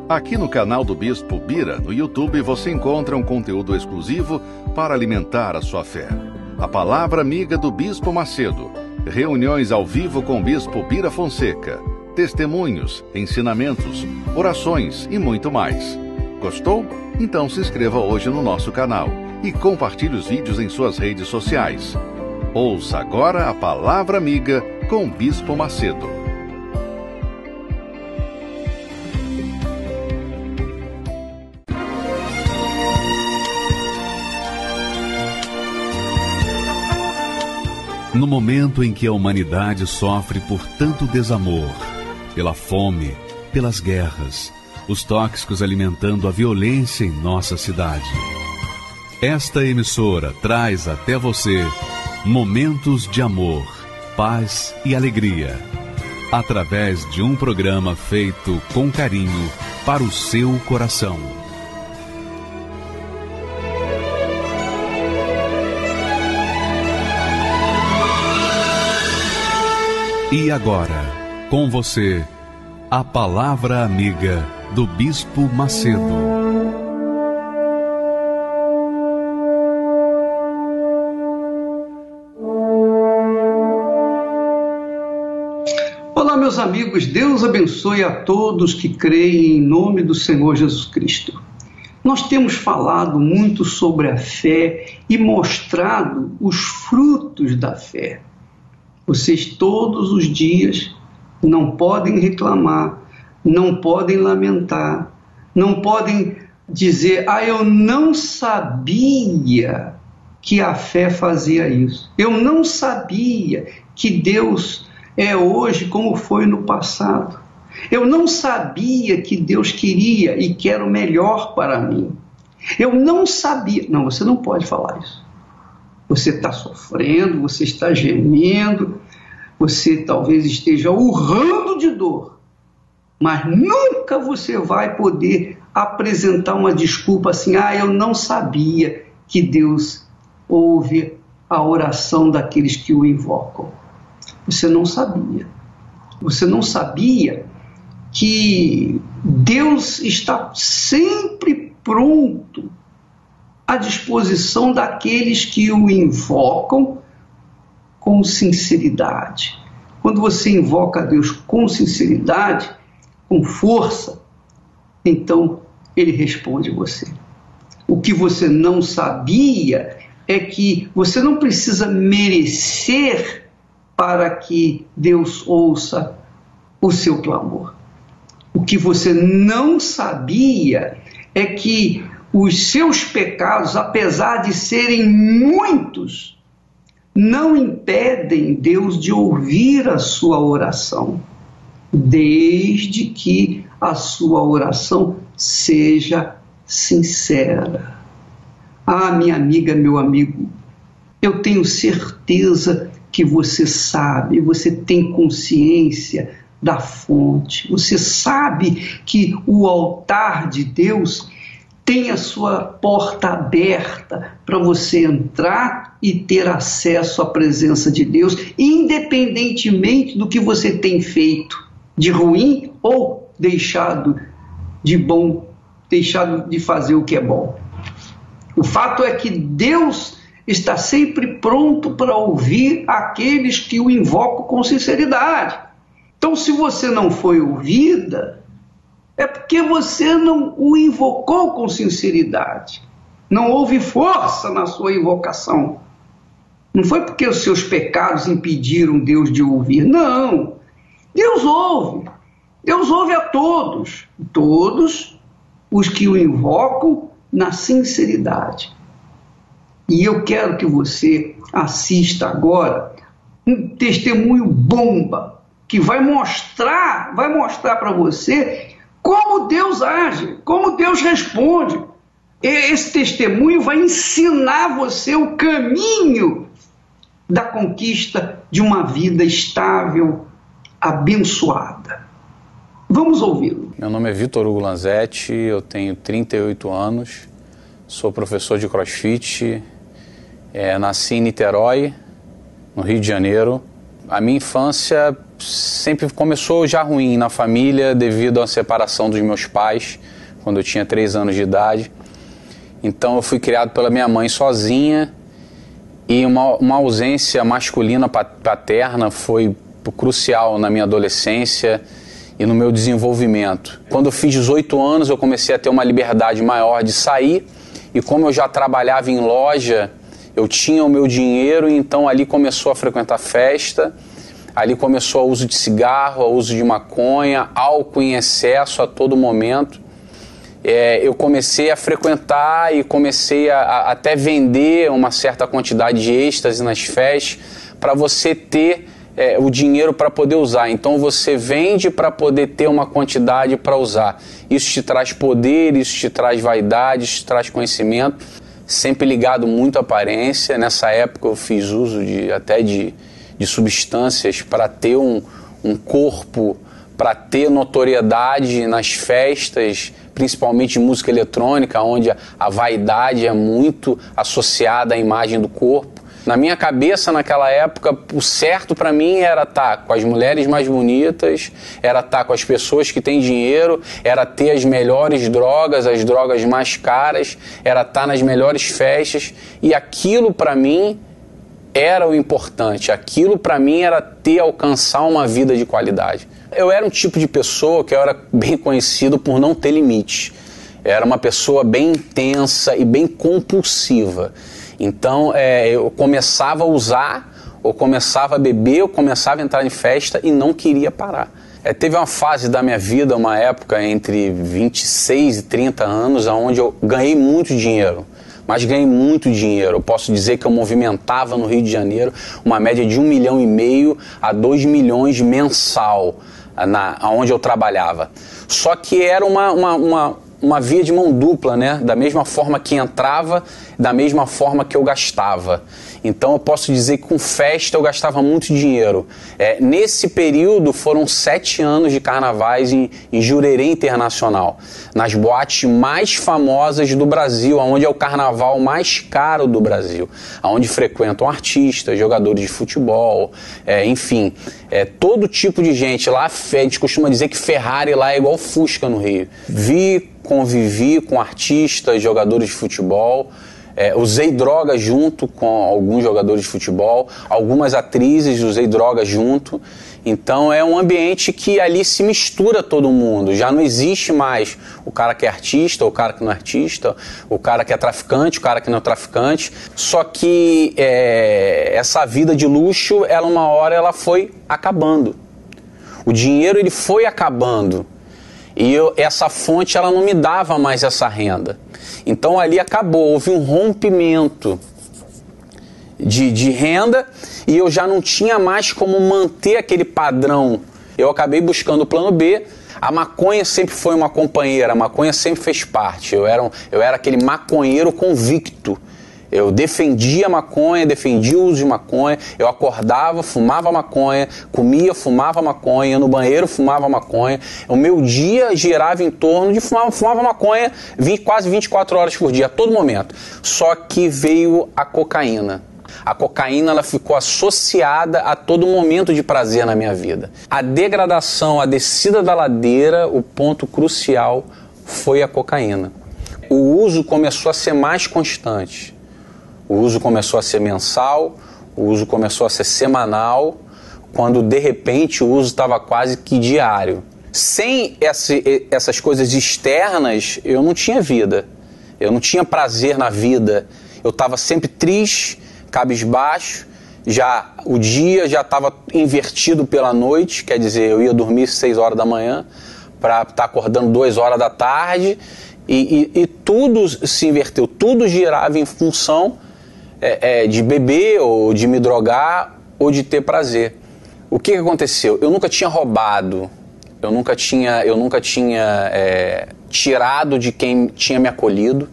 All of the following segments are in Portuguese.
Aqui no canal do Bispo Bira, no YouTube, você encontra um conteúdo exclusivo para alimentar a sua fé. A Palavra Amiga do Bispo Macedo, reuniões ao vivo com o Bispo Bira Fonseca, testemunhos, ensinamentos, orações e muito mais. Gostou? Então se inscreva hoje no nosso canal e compartilhe os vídeos em suas redes sociais. Ouça agora a Palavra Amiga com o Bispo Macedo. No momento em que a humanidade sofre por tanto desamor, pela fome, pelas guerras, os tóxicos alimentando a violência em nossa cidade, esta emissora traz até você momentos de amor, paz e alegria, através de um programa feito com carinho para o seu coração. E agora, com você, a Palavra Amiga do Bispo Macedo. Olá, meus amigos, Deus abençoe a todos que creem em nome do Senhor Jesus Cristo. Nós temos falado muito sobre a fé e mostrado os frutos da fé. Vocês todos os dias não podem reclamar, não podem lamentar, não podem dizer: eu não sabia que a fé fazia isso. Eu não sabia que Deus é hoje como foi no passado. Eu não sabia que Deus queria e quer o melhor para mim. Eu não sabia. Não, você não pode falar isso. Você está sofrendo, você está gemendo, você talvez esteja urrando de dor, mas nunca você vai poder apresentar uma desculpa assim: eu não sabia que Deus ouve a oração daqueles que o invocam. Você não sabia. Você não sabia que Deus está sempre pronto à disposição daqueles que o invocam com sinceridade. Quando você invoca a Deus com sinceridade, com força, então Ele responde você. O que você não sabia é que você não precisa merecer para que Deus ouça o seu clamor. O que você não sabia é que os seus pecados, apesar de serem muitos, não impedem Deus de ouvir a sua oração, desde que a sua oração seja sincera. Minha amiga, meu amigo, eu tenho certeza que você sabe, você tem consciência da fonte, você sabe que o altar de Deus tem a sua porta aberta para você entrar e ter acesso à presença de Deus, independentemente do que você tem feito de ruim ou deixado de bom, deixado de fazer o que é bom. O fato é que Deus está sempre pronto para ouvir aqueles que o invocam com sinceridade. Então, se você não foi ouvida, é porque você não o invocou com sinceridade. Não houve força na sua invocação. Não foi porque os seus pecados impediram Deus de ouvir. Não. Deus ouve. Deus ouve a todos. Todos os que o invocam na sinceridade. E eu quero que você assista agora um testemunho bomba que vai mostrar para você como Deus age, como Deus responde. Esse testemunho vai ensinar você o caminho da conquista de uma vida estável, abençoada. Vamos ouvi-lo. Meu nome é Vitor Hugo Lanzetti, eu tenho 38 anos, sou professor de CrossFit, nasci em Niterói, no Rio de Janeiro, A minha infância sempre começou já ruim na família devido à separação dos meus pais, quando eu tinha 3 anos de idade. Então eu fui criado pela minha mãe sozinha e uma ausência masculina paterna foi crucial na minha adolescência e no meu desenvolvimento. Quando eu fiz 18 anos eu comecei a ter uma liberdade maior de sair e como eu já trabalhava em loja, eu tinha o meu dinheiro e então ali começou a frequentar festa, ali começou o uso de cigarro, o uso de maconha, álcool em excesso a todo momento. Eu comecei a frequentar e comecei a até vender uma certa quantidade de êxtase nas festas para você ter o dinheiro para poder usar. Então você vende para poder ter uma quantidade para usar. Isso te traz poder, isso te traz vaidade, isso te traz conhecimento. Sempre ligado muito à aparência. Nessa época eu fiz uso de substâncias para ter um corpo, para ter notoriedade nas festas, principalmente de música eletrônica, onde a vaidade é muito associada à imagem do corpo. Na minha cabeça, naquela época, o certo para mim era estar com as mulheres mais bonitas, era estar com as pessoas que têm dinheiro, era ter as melhores drogas, as drogas mais caras, era estar nas melhores festas, e aquilo para mim era o importante, aquilo para mim era alcançar uma vida de qualidade. Eu era um tipo de pessoa que eu era bem conhecido por não ter limites. Era uma pessoa bem intensa e bem compulsiva. Então eu começava a usar, ou começava a beber, ou começava a entrar em festa e não queria parar. Teve uma fase da minha vida, uma época entre 26 e 30 anos, onde eu ganhei muito dinheiro. Mas ganhei muito dinheiro. Eu posso dizer que eu movimentava no Rio de Janeiro uma média de 1,5 milhão a 2 milhões mensal, onde eu trabalhava. Só que era uma via de mão dupla, né? Da mesma forma que entrava, da mesma forma que eu gastava. Então eu posso dizer que com festa eu gastava muito dinheiro. Nesse período foram 7 anos de carnavais em Jurerê Internacional, nas boates mais famosas do Brasil, onde é o carnaval mais caro do Brasil, onde frequentam artistas, jogadores de futebol, enfim, todo tipo de gente. Lá a gente costuma dizer que Ferrari lá é igual Fusca no Rio. Convivi com artistas, jogadores de futebol, usei drogas junto com alguns jogadores de futebol, algumas atrizes usei drogas junto. Então é um ambiente que ali se mistura todo mundo, já não existe mais o cara que é artista, o cara que não é artista, o cara que é traficante, o cara que não é traficante. Só que essa vida de luxo, uma hora ela foi acabando. O dinheiro ele foi acabando. E essa fonte ela não me dava mais essa renda. Então ali acabou, houve um rompimento de renda e eu já não tinha mais como manter aquele padrão. Eu acabei buscando o plano B. A maconha sempre foi uma companheira, a maconha sempre fez parte. Eu era aquele maconheiro convicto. Eu defendia a maconha, defendia o uso de maconha, eu acordava, fumava maconha, comia, fumava maconha, ia no banheiro, fumava maconha. O meu dia girava em torno de fumava maconha quase 24 horas por dia, a todo momento. Só que veio a cocaína. A cocaína ela ficou associada a todo momento de prazer na minha vida. A degradação, a descida da ladeira, o ponto crucial foi a cocaína. O uso começou a ser mais constante. O uso começou a ser mensal, o uso começou a ser semanal, quando de repente o uso estava quase que diário. Sem essas coisas externas, eu não tinha vida. Eu não tinha prazer na vida. Eu estava sempre triste, cabisbaixo, o dia já estava invertido pela noite, quer dizer, eu ia dormir 6 horas da manhã para estar acordando 2 horas da tarde e tudo se inverteu, tudo girava em função de beber ou de me drogar ou de ter prazer. O que aconteceu? Eu nunca tinha roubado, eu nunca tinha tirado de quem tinha me acolhido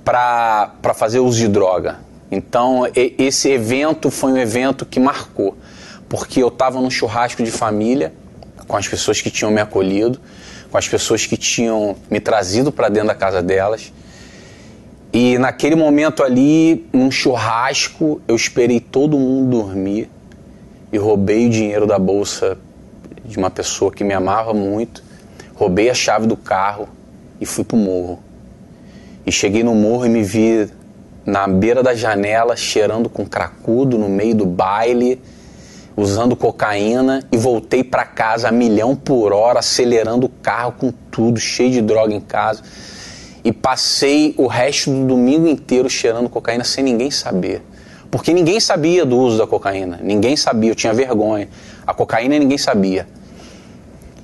para fazer uso de droga. Então esse evento foi um evento que marcou, porque eu estava num churrasco de família com as pessoas que tinham me acolhido, com as pessoas que tinham me trazido para dentro da casa delas. E naquele momento ali, num churrasco, eu esperei todo mundo dormir e roubei o dinheiro da bolsa de uma pessoa que me amava muito, roubei a chave do carro e fui pro morro. E cheguei no morro e me vi na beira da janela, cheirando com cracudo no meio do baile, usando cocaína, e voltei para casa a 1.000.000 por hora, acelerando o carro com tudo, cheio de droga em casa. E passei o resto do domingo inteiro cheirando cocaína sem ninguém saber. Porque ninguém sabia do uso da cocaína, ninguém sabia, eu tinha vergonha. A cocaína ninguém sabia.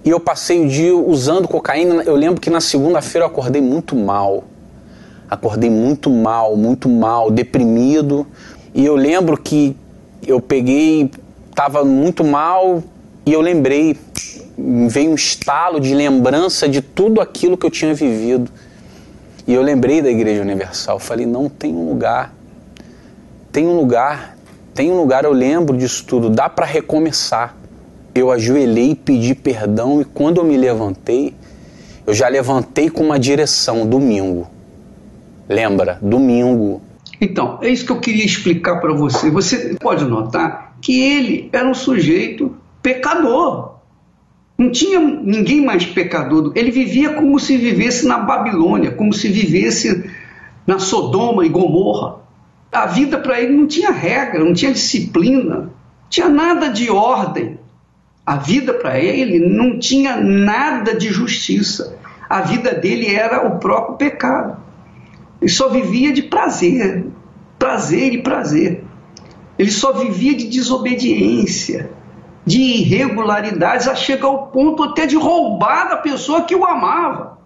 E eu passei o dia usando cocaína. Eu lembro que na segunda-feira eu acordei muito mal. Acordei muito mal, deprimido. E eu lembro que eu peguei, estava muito mal, e eu lembrei, veio um estalo de lembrança de tudo aquilo que eu tinha vivido. E eu lembrei da Igreja Universal. Falei, não, tem um lugar, eu lembro disso tudo, dá para recomeçar. Eu ajoelhei e pedi perdão, e quando eu me levantei, eu já levantei com uma direção, domingo. Lembra? Domingo. Então, é isso que eu queria explicar para você. Você pode notar que ele era um sujeito pecador. Não tinha ninguém mais pecador. Ele vivia como se vivesse na Babilônia, como se vivesse na Sodoma e Gomorra. A vida para ele não tinha regra, não tinha disciplina, não tinha nada de ordem. A vida para ele não tinha nada de justiça. A vida dele era o próprio pecado. Ele só vivia de prazer, prazer e prazer. Ele só vivia de desobediência, de irregularidades, a chegar ao ponto até de roubar da pessoa que o amava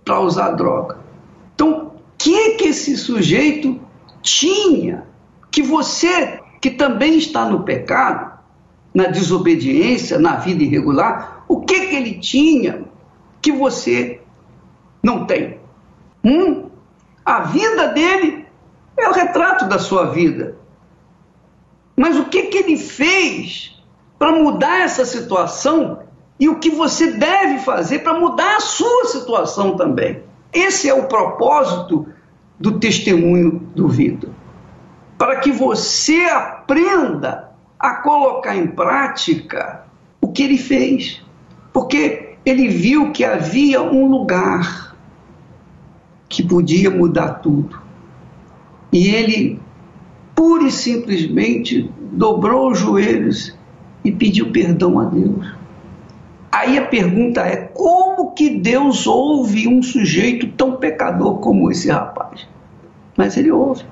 para usar droga. Então, o que esse sujeito tinha que você, que também está no pecado, na desobediência, na vida irregular, o que ele tinha que você não tem? A vida dele é o retrato da sua vida. Mas o que ele fez para mudar essa situação e o que você deve fazer para mudar a sua situação também? Esse é o propósito do testemunho do Vitor. Para que você aprenda a colocar em prática o que ele fez. Porque ele viu que havia um lugar que podia mudar tudo. E ele, pura e simplesmente, dobrou os joelhos e pediu perdão a Deus. Aí a pergunta é, como que Deus ouve um sujeito tão pecador como esse rapaz? Mas ele ouve.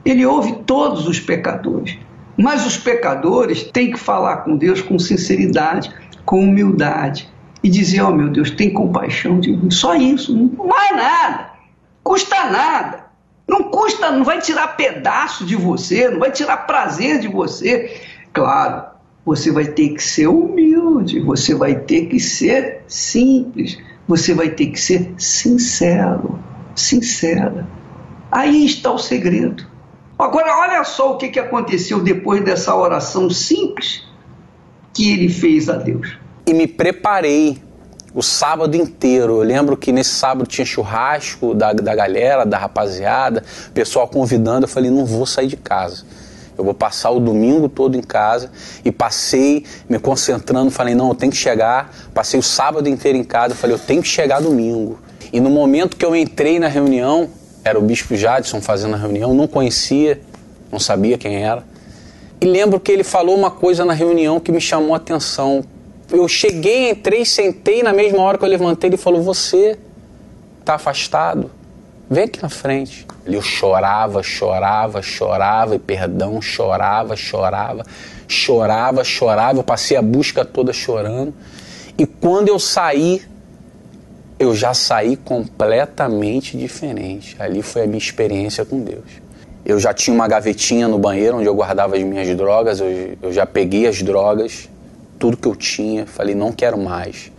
Ele ouve todos os pecadores. Mas os pecadores têm que falar com Deus com sinceridade, com humildade. E dizer, oh meu Deus, tem compaixão de mim. Só isso, não vai nada. Custa nada. Não custa, não vai tirar pedaço de você, não vai tirar prazer de você. Claro, você vai ter que ser humilde, você vai ter que ser simples, você vai ter que ser sincero, sincera. Aí está o segredo. Agora, olha só o que aconteceu depois dessa oração simples que ele fez a Deus. E me preparei o sábado inteiro. Eu lembro que nesse sábado tinha churrasco da galera, da rapaziada, pessoal convidando. Eu falei, não vou sair de casa. Eu vou passar o domingo todo em casa. E passei me concentrando, falei, não, eu tenho que chegar. Passei o sábado inteiro em casa, eu falei, eu tenho que chegar domingo. E no momento que eu entrei na reunião, era o Bispo Jadson fazendo a reunião, não conhecia, não sabia quem era. E lembro que ele falou uma coisa na reunião que me chamou a atenção. Eu cheguei, entrei, sentei, na mesma hora que eu levantei, ele falou, você está afastado? Vem aqui na frente. Eu chorava, e perdão, chorava. Eu passei a busca toda chorando. E quando eu saí, eu já saí completamente diferente. Ali foi a minha experiência com Deus. Eu já tinha uma gavetinha no banheiro onde eu guardava as minhas drogas, eu já peguei as drogas, tudo que eu tinha, falei, não quero mais.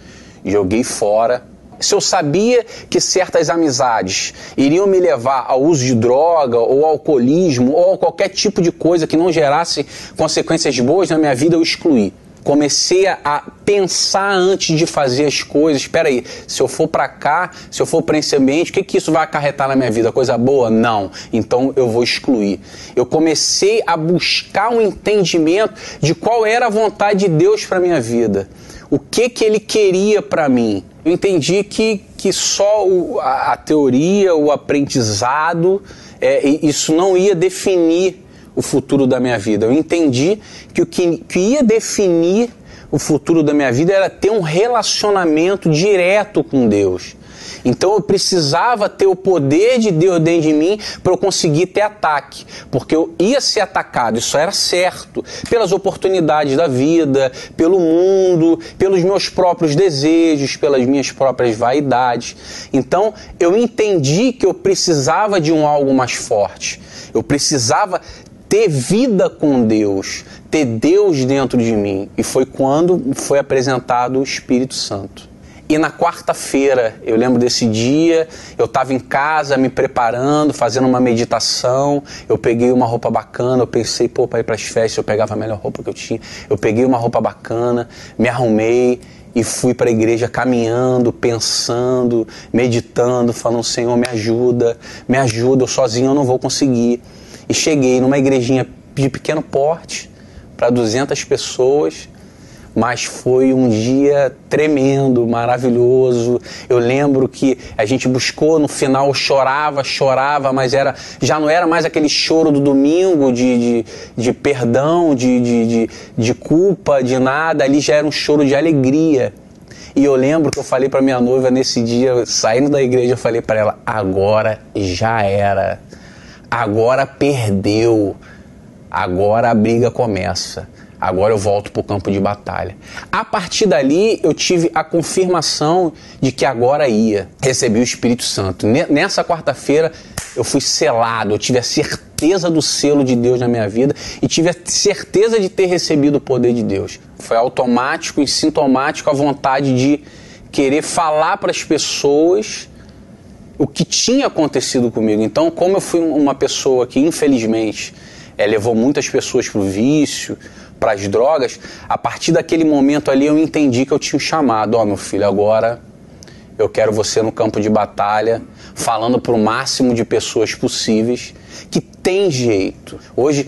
Joguei fora. Se eu sabia que certas amizades iriam me levar ao uso de droga, ou ao alcoolismo, ou a qualquer tipo de coisa que não gerasse consequências boas na minha vida, eu excluí. comecei a pensar antes de fazer as coisas. Espera aí, se eu for para cá, se eu for para esse ambiente, o que isso vai acarretar na minha vida? Coisa boa? Não. Então eu vou excluir. Eu comecei a buscar um entendimento de qual era a vontade de Deus para minha vida. O que Ele queria para mim. Eu entendi que só a teoria, o aprendizado, isso não ia definir o futuro da minha vida. Eu entendi que o que ia definir o futuro da minha vida era ter um relacionamento direto com Deus. Então eu precisava ter o poder de Deus dentro de mim para eu conseguir ter ataque, porque eu ia ser atacado, isso era certo, pelas oportunidades da vida, pelo mundo, pelos meus próprios desejos, pelas minhas próprias vaidades. Então eu entendi que eu precisava de algo mais forte, eu precisava ter vida com Deus, ter Deus dentro de mim. E foi quando foi apresentado o Espírito Santo. E na quarta-feira, eu lembro desse dia, eu estava em casa me preparando, fazendo uma meditação, eu peguei uma roupa bacana, eu pensei, para ir para as festas eu pegava a melhor roupa que eu tinha, eu peguei uma roupa bacana, me arrumei e fui para a igreja caminhando, pensando, meditando, falando, Senhor, me ajuda, eu sozinho eu não vou conseguir. E cheguei numa igrejinha de pequeno porte, para 200 pessoas, mas foi um dia tremendo, maravilhoso. Eu lembro que a gente buscou, no final chorava, mas já não era mais aquele choro do domingo de perdão, de culpa, de nada. Ali já era um choro de alegria. E eu lembro que eu falei para minha noiva nesse dia, saindo da igreja, eu falei para ela, agora já era. Agora perdeu, agora a briga começa, agora eu volto para o campo de batalha. A partir dali eu tive a confirmação de que agora ia, recebi o Espírito Santo. Nessa quarta-feira eu fui selado, eu tive a certeza do selo de Deus na minha vida e tive a certeza de ter recebido o poder de Deus. Foi automático e sintomático a vontade de querer falar para as pessoas o que tinha acontecido comigo. Então, como eu fui uma pessoa que, infelizmente, levou muitas pessoas para o vício, para as drogas, a partir daquele momento ali eu entendi que eu tinha um chamado. Meu filho, agora eu quero você no campo de batalha, falando para o máximo de pessoas possíveis, que tem jeito. Hoje,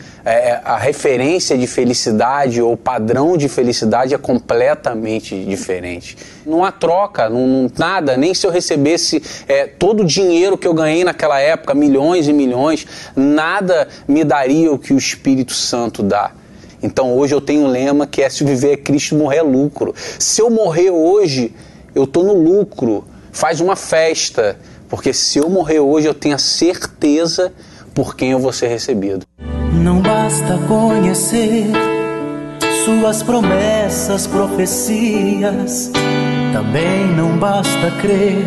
a referência de felicidade ou padrão de felicidade é completamente diferente. Não há troca, nada, nem se eu recebesse todo o dinheiro que eu ganhei naquela época, milhões e milhões, nada me daria o que o Espírito Santo dá. Então hoje eu tenho um lema que é: se viver é Cristo, morrer é lucro. Se eu morrer hoje, eu estou no lucro. Faz uma festa, porque se eu morrer hoje eu tenho a certeza por quem eu vou ser recebido. Não basta conhecer suas promessas, profecias, também não basta crer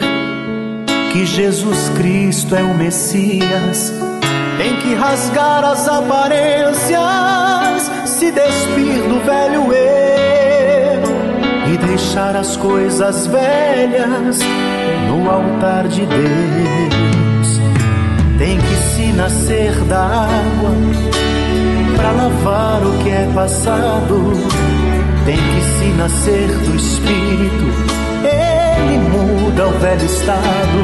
que Jesus Cristo é o Messias. Tem que rasgar as aparências, se despir do velho eu e deixar as coisas velhas no altar de Deus. Tem que se nascer da água para lavar o que é passado. Tem que se nascer do Espírito, ele muda o velho estado.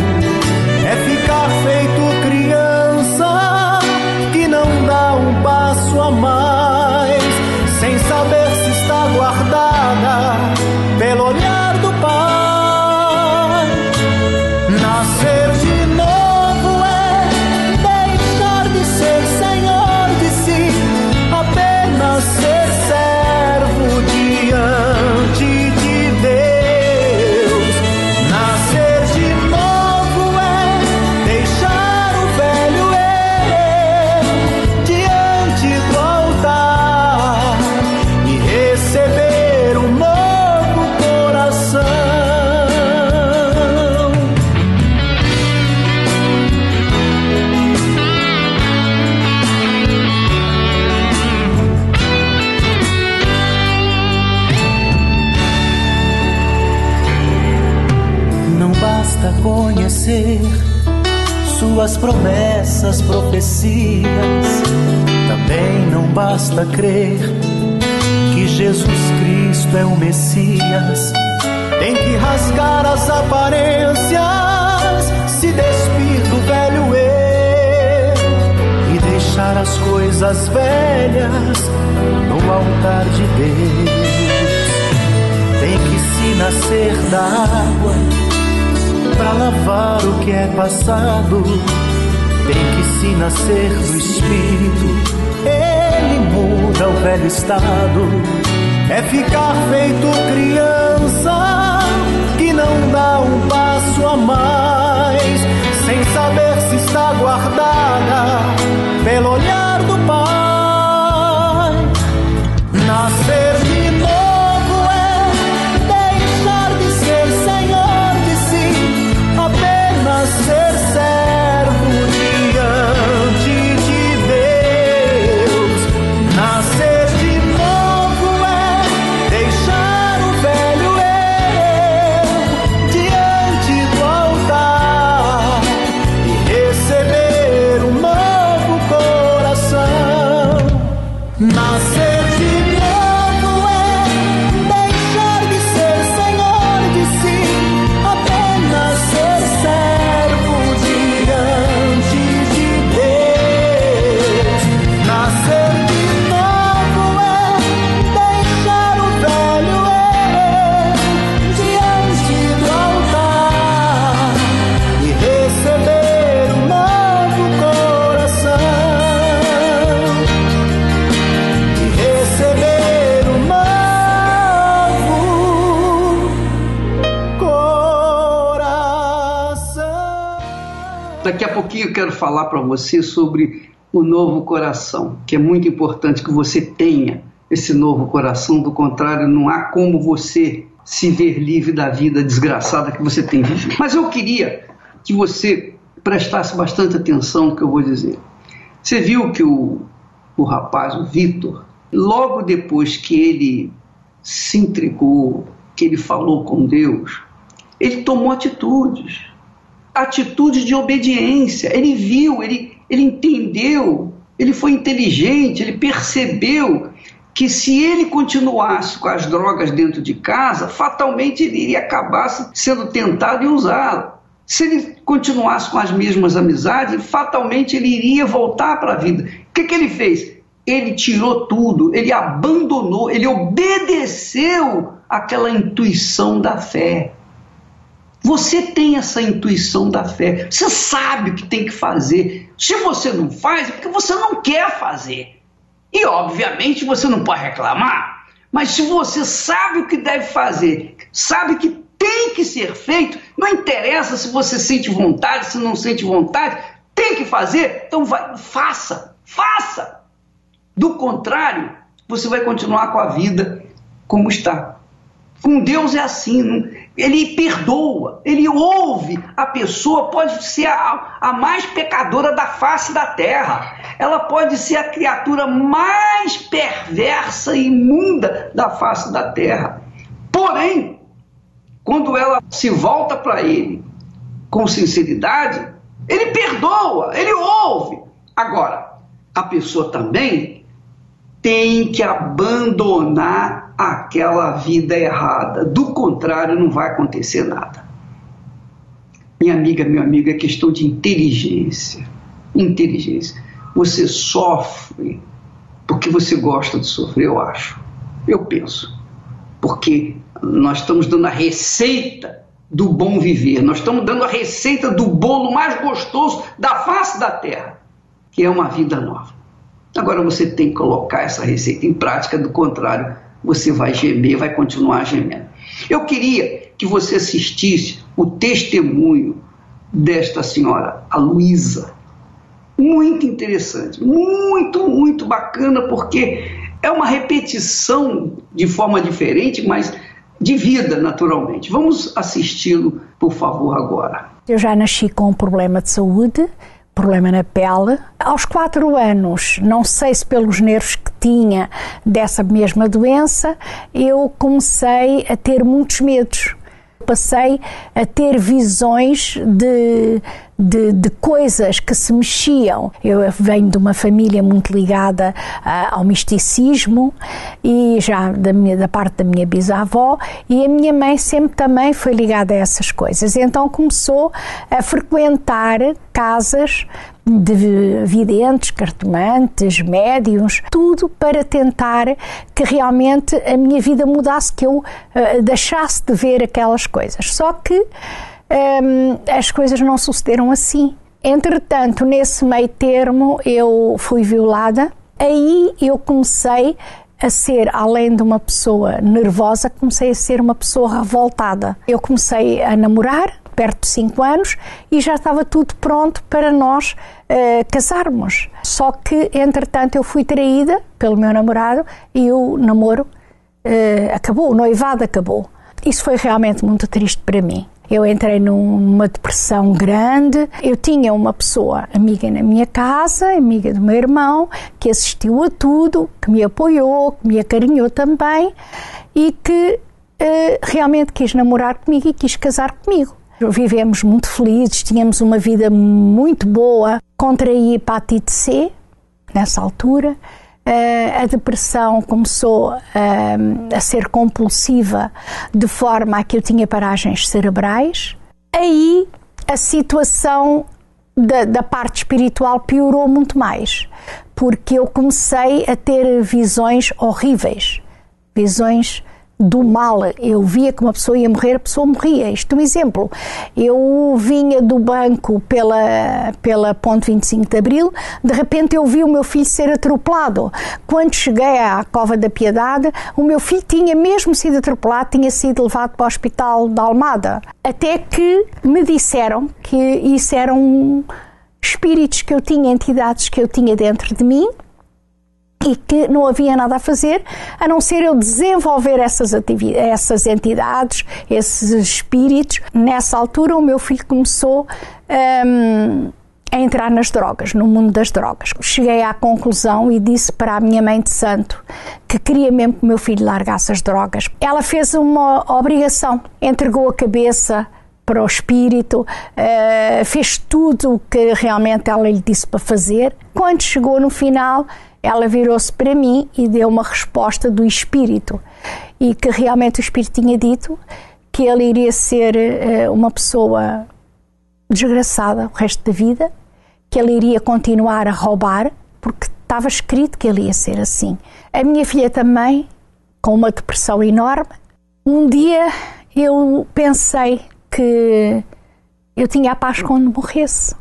É ficar feito criança que não dá um passo a mais, sem saber se está guardada pelo olhar do Pai. Nascer de novo é deixar de ser senhor de si, apenas ser servo diante de Deus. Nascer de novo é deixar o velho eu diante do altar e receber um novo coração. Não basta conhecer suas promessas, profecias, também não basta crer que Jesus Cristo é o Messias, tem que rasgar as aparências, se despir do velho eu e deixar as coisas velhas no altar de Deus. Tem que se nascer da água pra lavar o que é passado, tem que se nascer do Espírito, ele muda o velho estado. É ficar feito criança que não dá um passo a mais, sem saber se está guardada pelo olhar do Pai. Nascer de novo é deixar de ser senhor de si, apenas ser servo diante de Deus. Nascer de novo é deixar o velho eu diante do altar e receber um novo coração. Nascer de novo é deixar de ser senhor de si, apenas ser servo diante de Deus. Nascer de novo é deixar o velho eu diante do altar e receber um novo coração. E receber um novo coração. Daqui a pouquinho eu quero falar para você sobre o novo coração, que é muito importante que você tenha esse novo coração, do contrário, não há como você se ver livre da vida desgraçada que você tem vivido. Mas eu queria que você prestasse bastante atenção no que eu vou dizer. Você viu que o rapaz, o Vitor, logo depois que ele se entregou, que ele falou com Deus, ele tomou atitudes de obediência. Ele viu, ele entendeu, ele foi inteligente, ele percebeu que se ele continuasse com as drogas dentro de casa, fatalmente ele iria acabar sendo tentado em usá-la. Se ele continuasse com as mesmas amizades, fatalmente ele iria voltar para a vida. O que ele fez? Ele tirou tudo, ele abandonou, ele obedeceu àquela intuição da fé. Você tem essa intuição da fé, você sabe o que tem que fazer. Se você não faz, é porque você não quer fazer. E obviamente você não pode reclamar, mas se você sabe o que deve fazer, sabe que tem que ser feito, não interessa se você sente vontade, se não sente vontade, tem que fazer, então vai, faça. Do contrário, você vai continuar com a vida como está. Com Deus é assim, ele perdoa, ele ouve a pessoa, pode ser a mais pecadora da face da terra, ela pode ser a criatura mais perversa e imunda da face da terra. Porém, quando ela se volta para ele com sinceridade, ele perdoa, ele ouve. Agora, a pessoa também tem que abandonar aquela vida errada. Do contrário, não vai acontecer nada. Minha amiga, meu amigo, é questão de inteligência. Inteligência. Você sofre porque você gosta de sofrer, eu acho. Eu penso. Porque nós estamos dando a receita do bom viver. Nós estamos dando a receita do bolo mais gostoso da face da terra, que é uma vida nova. Agora você tem que colocar essa receita em prática, do contrário, você vai gemer, vai continuar gemendo. Eu queria que você assistisse o testemunho desta senhora, a Luísa. Muito interessante, muito bacana, porque é uma repetição de forma diferente, mas de vida, naturalmente. Vamos assisti-lo, por favor, agora. Eu já nasci com um problema de saúde, problema na pele. Aos 4 anos, não sei se pelos nervos que tinha dessa mesma doença, eu comecei a ter muitos medos. passei a ter visões de coisas que se mexiam. Eu venho de uma família muito ligada ao misticismo, e já da parte da minha bisavó, e a minha mãe sempre também foi ligada a essas coisas. Então começou a frequentar casas de videntes, cartomantes, médiuns, tudo para tentar que realmente a minha vida mudasse, que eu deixasse de ver aquelas coisas. Só que as coisas não sucederam assim. Entretanto, nesse meio termo, eu fui violada. Aí eu comecei a ser, além de uma pessoa nervosa, comecei a ser uma pessoa revoltada. Eu comecei a namorar, perto de 5 anos, e já estava tudo pronto para nós casarmos. Só que, entretanto, eu fui traída pelo meu namorado e o namoro acabou, o noivado acabou. Isso foi realmente muito triste para mim. Eu entrei numa depressão grande. Eu tinha uma pessoa amiga na minha casa, amiga do meu irmão, que assistiu a tudo, que me apoiou, que me acarinhou também, e que realmente quis namorar comigo e quis casar comigo. Vivemos muito felizes, tínhamos uma vida muito boa. Contraí hepatite C nessa altura. A depressão começou a ser compulsiva, de forma a que eu tinha paragens cerebrais. Aí a situação da parte espiritual piorou muito mais, porque eu comecei a ter visões horríveis, visões do mal. Eu via que uma pessoa ia morrer, a pessoa morria. Isto é um exemplo. Eu vinha do banco pela Ponte 25 de Abril, de repente eu vi o meu filho ser atropelado. Quando cheguei à Cova da Piedade, o meu filho tinha mesmo sido atropelado, tinha sido levado para o Hospital de Almada. Até que me disseram que isso eram espíritos que eu tinha, entidades que eu tinha dentro de mim, e que não havia nada a fazer, a não ser eu desenvolver essas entidades, esses espíritos. Nessa altura o meu filho começou a entrar nas drogas, no mundo das drogas. Cheguei à conclusão e disse para a minha mãe de santo que queria mesmo que o meu filho largasse as drogas. Ela fez uma obrigação, entregou a cabeça para o espírito, fez tudo o que realmente ela lhe disse para fazer. Quando chegou no final, ela virou-se para mim e deu uma resposta do espírito, e que realmente o espírito tinha dito que ele iria ser uma pessoa desgraçada o resto da vida, que ele iria continuar a roubar, porque estava escrito que ele ia ser assim. A minha filha também, com uma depressão enorme. Um dia eu pensei que eu tinha a paz quando morresse.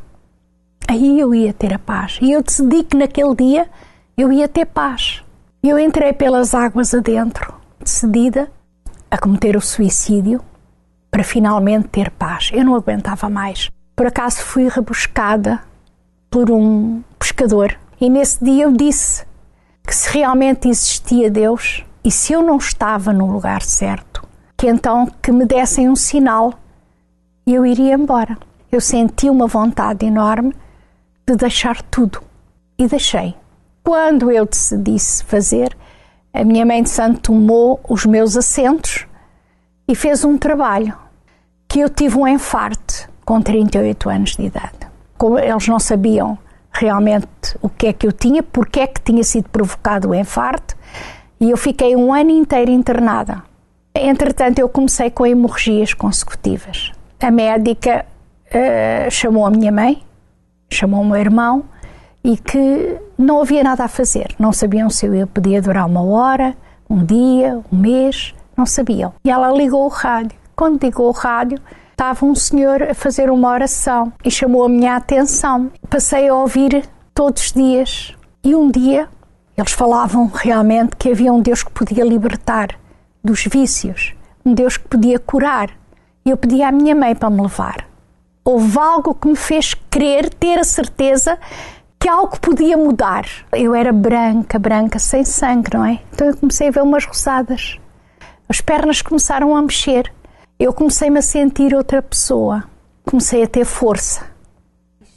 Aí eu ia ter a paz. E eu decidi que naquele dia eu ia ter paz. Eu entrei pelas águas adentro, decidida a cometer o suicídio para finalmente ter paz. Eu não aguentava mais. Por acaso fui rebuscada por um pescador, e nesse dia eu disse que se realmente existia Deus e se eu não estava no lugar certo, que então que me dessem um sinal e eu iria embora. Eu senti uma vontade enorme de deixar tudo e deixei. Quando eu decidi fazer, a minha mãe de santo tomou os meus assentos e fez um trabalho, que eu tive um infarte com 38 anos de idade. Como eles não sabiam realmente o que é que eu tinha, porque é que tinha sido provocado o infarte, e eu fiquei um ano inteiro internada. Entretanto, eu comecei com hemorragias consecutivas. A médica chamou a minha mãe, chamou o meu irmão, e que não havia nada a fazer. Não sabiam se eu podia durar 1 hora, 1 dia, 1 mês, não sabiam. E ela ligou o rádio. Quando ligou o rádio, estava um senhor a fazer uma oração e chamou a minha atenção. Passei a ouvir todos os dias. E um dia, eles falavam realmente que havia um Deus que podia libertar dos vícios, um Deus que podia curar. E eu pedi à minha mãe para me levar. Houve algo que me fez querer ter a certeza que algo podia mudar. Eu era branca, sem sangue, não é? Então eu comecei a ver umas roçadas. As pernas começaram a mexer. Eu comecei-me a sentir outra pessoa. Comecei a ter força.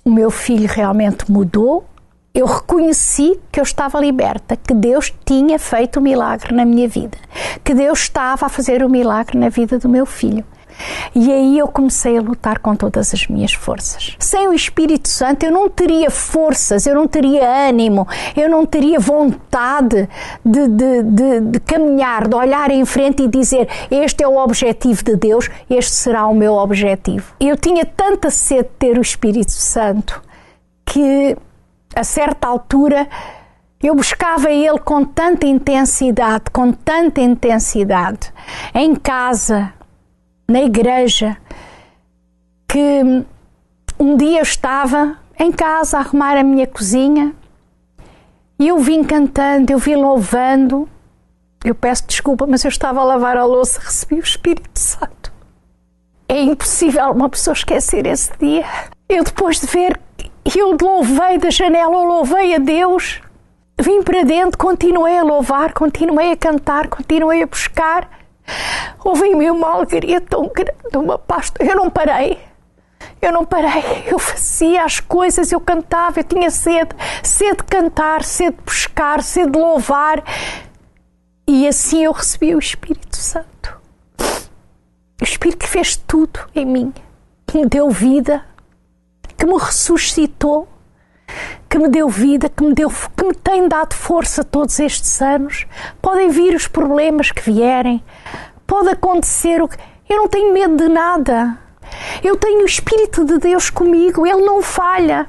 O meu filho realmente mudou. Eu reconheci que eu estava liberta, que Deus tinha feito um milagre na minha vida, que Deus estava a fazer um milagre na vida do meu filho. E aí eu comecei a lutar com todas as minhas forças. Sem o Espírito Santo eu não teria forças, eu não teria ânimo, eu não teria vontade de caminhar, de olhar em frente e dizer: este é o objetivo de Deus, este será o meu objetivo. Eu tinha tanta sede de ter o Espírito Santo que, a certa altura, eu buscava Ele com tanta intensidade, em casa, na igreja, que um dia eu estava em casa a arrumar a minha cozinha e eu vim cantando, eu vim louvando. Eu peço desculpa, mas eu estava a lavar a louça e recebi o Espírito Santo. É impossível uma pessoa esquecer esse dia. Eu, depois de ver, eu louvei da janela, eu louvei a Deus. Vim para dentro, continuei a louvar, continuei a cantar, continuei a buscar. Houve em mim uma alegria tão grande, uma paz. Eu não parei, eu fazia as coisas, eu cantava, eu tinha sede de cantar, sede de buscar, sede de louvar. E assim eu recebi o Espírito Santo. O Espírito que fez tudo em mim, que me deu vida, que me ressuscitou, que me deu vida, que me tem dado força todos estes anos. Podem vir os problemas que vierem, pode acontecer o que... Eu não tenho medo de nada. Eu tenho o Espírito de Deus comigo, Ele não falha.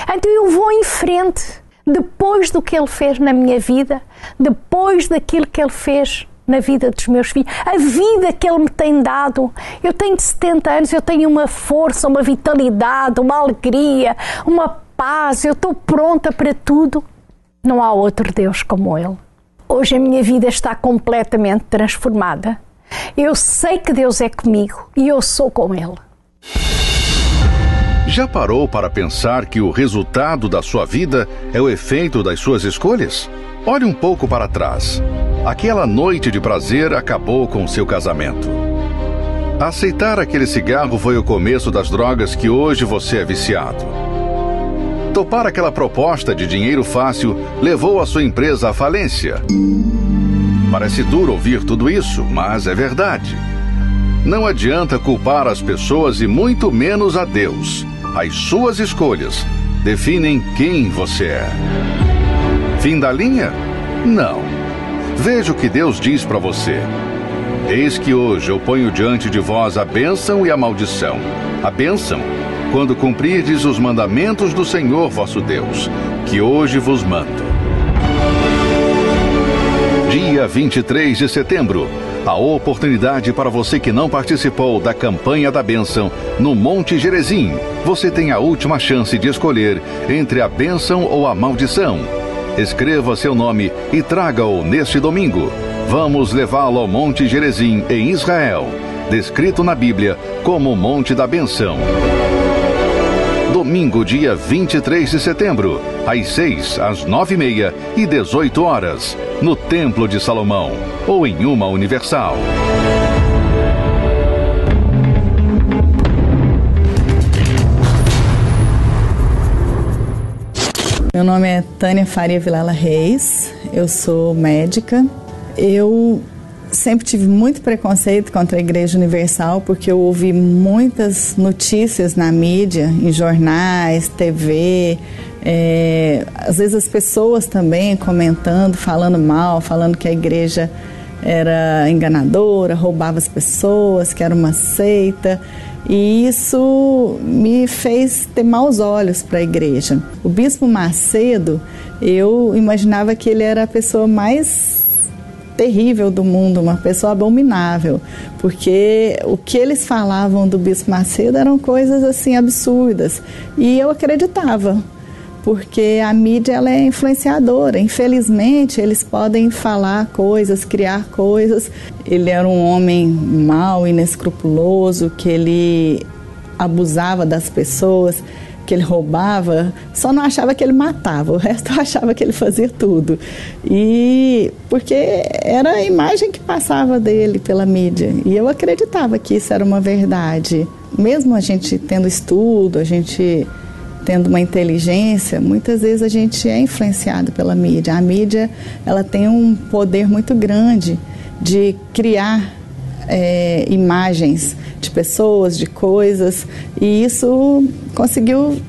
Então eu vou em frente, depois do que Ele fez na minha vida, depois daquilo que Ele fez na vida dos meus filhos, a vida que Ele me tem dado. Eu tenho 70 anos, eu tenho uma força, uma vitalidade, uma alegria, uma paz, eu estou pronta para tudo. Não há outro Deus como Ele. Hoje a minha vida está completamente transformada. Eu sei que Deus é comigo e eu sou com Ele. Já parou para pensar que o resultado da sua vida é o efeito das suas escolhas? Olhe um pouco para trás. Aquela noite de prazer acabou com seu casamento. Aceitar aquele cigarro foi o começo das drogas que hoje você é viciado. Topar aquela proposta de dinheiro fácil levou a sua empresa à falência. Parece duro ouvir tudo isso, mas é verdade. Não adianta culpar as pessoas e muito menos a Deus. As suas escolhas definem quem você é. Fim da linha? Não. Veja o que Deus diz para você. Eis que hoje eu ponho diante de vós a bênção e a maldição. A bênção, quando cumprirdes os mandamentos do Senhor vosso Deus, que hoje vos mando. Dia 23 de setembro, a oportunidade para você que não participou da campanha da bênção no Monte Gerezim. Você tem a última chance de escolher entre a bênção ou a maldição. Escreva seu nome e traga-o neste domingo. Vamos levá-lo ao Monte Gerezim, em Israel, descrito na Bíblia como o Monte da Bênção. Domingo, dia 23 de setembro, às 6, às 9h30 e 18 horas, no Templo de Salomão, ou em uma Universal. Meu nome é Tânia Faria Vilela Reis, eu sou médica. Eu sempre tive muito preconceito contra a Igreja Universal porque eu ouvi muitas notícias na mídia, em jornais, TV, às vezes as pessoas também comentando, falando mal, falando que a igreja era enganadora, roubava as pessoas, que era uma seita. E isso me fez ter maus olhos para a igreja. O Bispo Macedo, eu imaginava que ele era a pessoa mais terrível do mundo, uma pessoa abominável, porque o que eles falavam do Bispo Macedo eram coisas assim absurdas, e eu acreditava, porque a mídia ela é influenciadora. Infelizmente eles podem falar coisas, criar coisas. Ele era um homem mau, inescrupuloso, que ele abusava das pessoas, que ele roubava. Só não achava que ele matava, o resto eu achava que ele fazia tudo. E porque era a imagem que passava dele pela mídia, e eu acreditava que isso era uma verdade. Mesmo a gente tendo estudo, a gente tendo uma inteligência, muitas vezes a gente é influenciado pela mídia. A mídia ela tem um poder muito grande de criar imagens de pessoas, de coisas, e isso conseguiu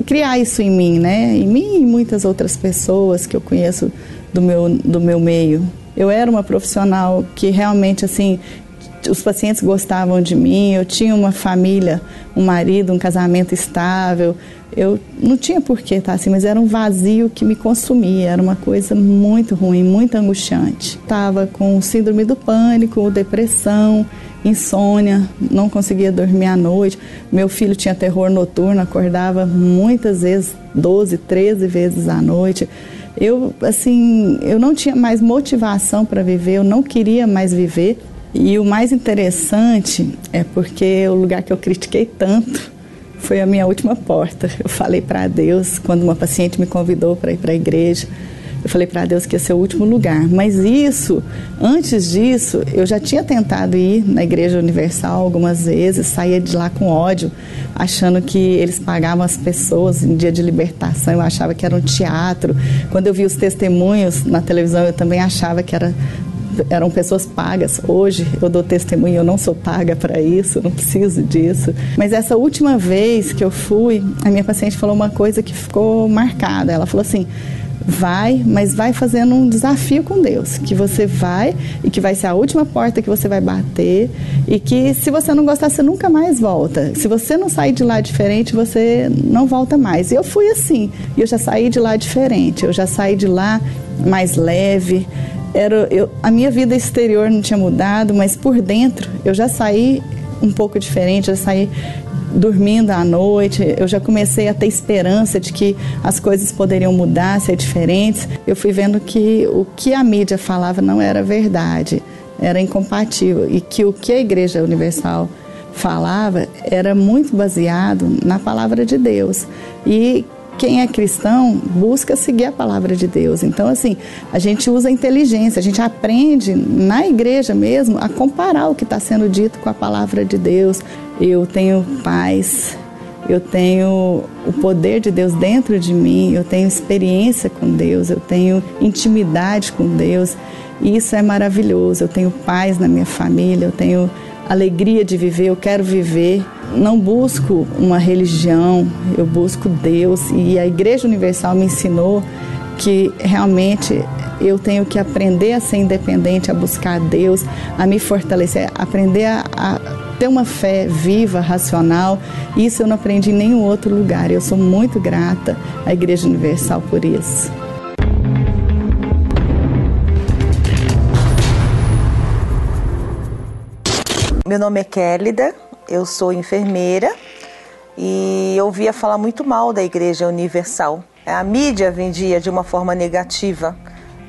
criar isso em mim, né? Em mim e muitas outras pessoas que eu conheço do meu meio. Eu era uma profissional que realmente, assim, os pacientes gostavam de mim, eu tinha uma família, um marido, um casamento estável. Eu não tinha por que estar assim, mas era um vazio que me consumia, era uma coisa muito ruim, muito angustiante. Estava com síndrome do pânico, depressão, insônia, não conseguia dormir à noite. Meu filho tinha terror noturno, acordava muitas vezes, 12, 13 vezes à noite. Eu não tinha mais motivação para viver, eu não queria mais viver. E o mais interessante é porque o lugar que eu critiquei tanto foi a minha última porta. Eu falei para Deus, quando uma paciente me convidou para ir para a igreja, eu falei para Deus que ia ser o último lugar. Mas antes disso, eu já tinha tentado ir na Igreja Universal algumas vezes, saía de lá com ódio, achando que eles pagavam as pessoas em dia de libertação, eu achava que era um teatro. Quando eu vi os testemunhos na televisão, eu também achava que eram pessoas pagas. Hoje eu dou testemunho, eu não sou paga para isso, não preciso disso. Mas essa última vez que eu fui, a minha paciente falou uma coisa que ficou marcada. Ela falou assim: mas vai fazendo um desafio com Deus, que você vai e que vai ser a última porta que você vai bater, e que se você não gostar, você nunca mais volta. Se você não sair de lá diferente, você não volta mais. E eu fui assim, e eu já saí de lá diferente, eu já saí de lá mais leve. A minha vida exterior não tinha mudado, mas por dentro eu já saí um pouco diferente, já saí dormindo à noite, eu já comecei a ter esperança de que as coisas poderiam mudar, ser diferentes. Eu fui vendo que o que a mídia falava não era verdade, era incompatível, e que o que a Igreja Universal falava era muito baseado na palavra de Deus. E quem é cristão busca seguir a palavra de Deus. Então, assim, a gente usa a inteligência, a gente aprende na igreja mesmo a comparar o que está sendo dito com a palavra de Deus. Eu tenho paz, eu tenho o poder de Deus dentro de mim, eu tenho experiência com Deus, eu tenho intimidade com Deus, e isso é maravilhoso. Eu tenho paz na minha família, eu tenho alegria de viver, eu quero viver. Não busco uma religião, eu busco Deus, e a Igreja Universal me ensinou que realmente eu tenho que aprender a ser independente, a buscar Deus, a me fortalecer, aprender a ter uma fé viva, racional. Isso eu não aprendi em nenhum outro lugar. Eu sou muito grata à Igreja Universal por isso. Meu nome é Kélida, eu sou enfermeira e eu ouvia falar muito mal da Igreja Universal. A mídia vendia de uma forma negativa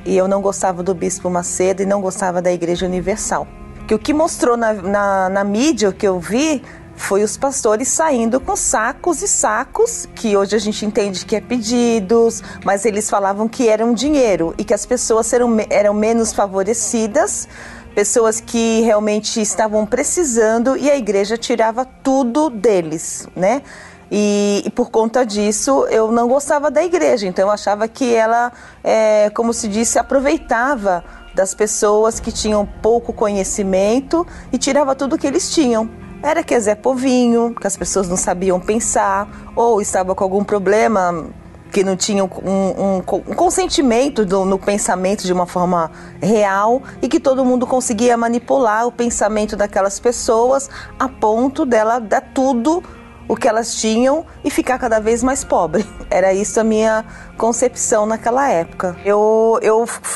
e eu não gostava do Bispo Macedo e não gostava da Igreja Universal. Que o que mostrou na mídia, o que eu vi, foi os pastores saindo com sacos e sacos, que hoje a gente entende que é pedidos, mas eles falavam que eram dinheiro e que as pessoas eram menos favorecidas, pessoas que realmente estavam precisando, e a igreja tirava tudo deles, né? E por conta disso eu não gostava da igreja, então eu achava que ela, como se disse, aproveitava das pessoas que tinham pouco conhecimento e tirava tudo que eles tinham. Era que é Zé Povinho, que as pessoas não sabiam pensar, ou estava com algum problema que não tinham um consentimento no pensamento de uma forma real, e que todo mundo conseguia manipular o pensamento daquelas pessoas a ponto dela dar tudo o que elas tinham e ficar cada vez mais pobre. Era isso a minha concepção naquela época. Eu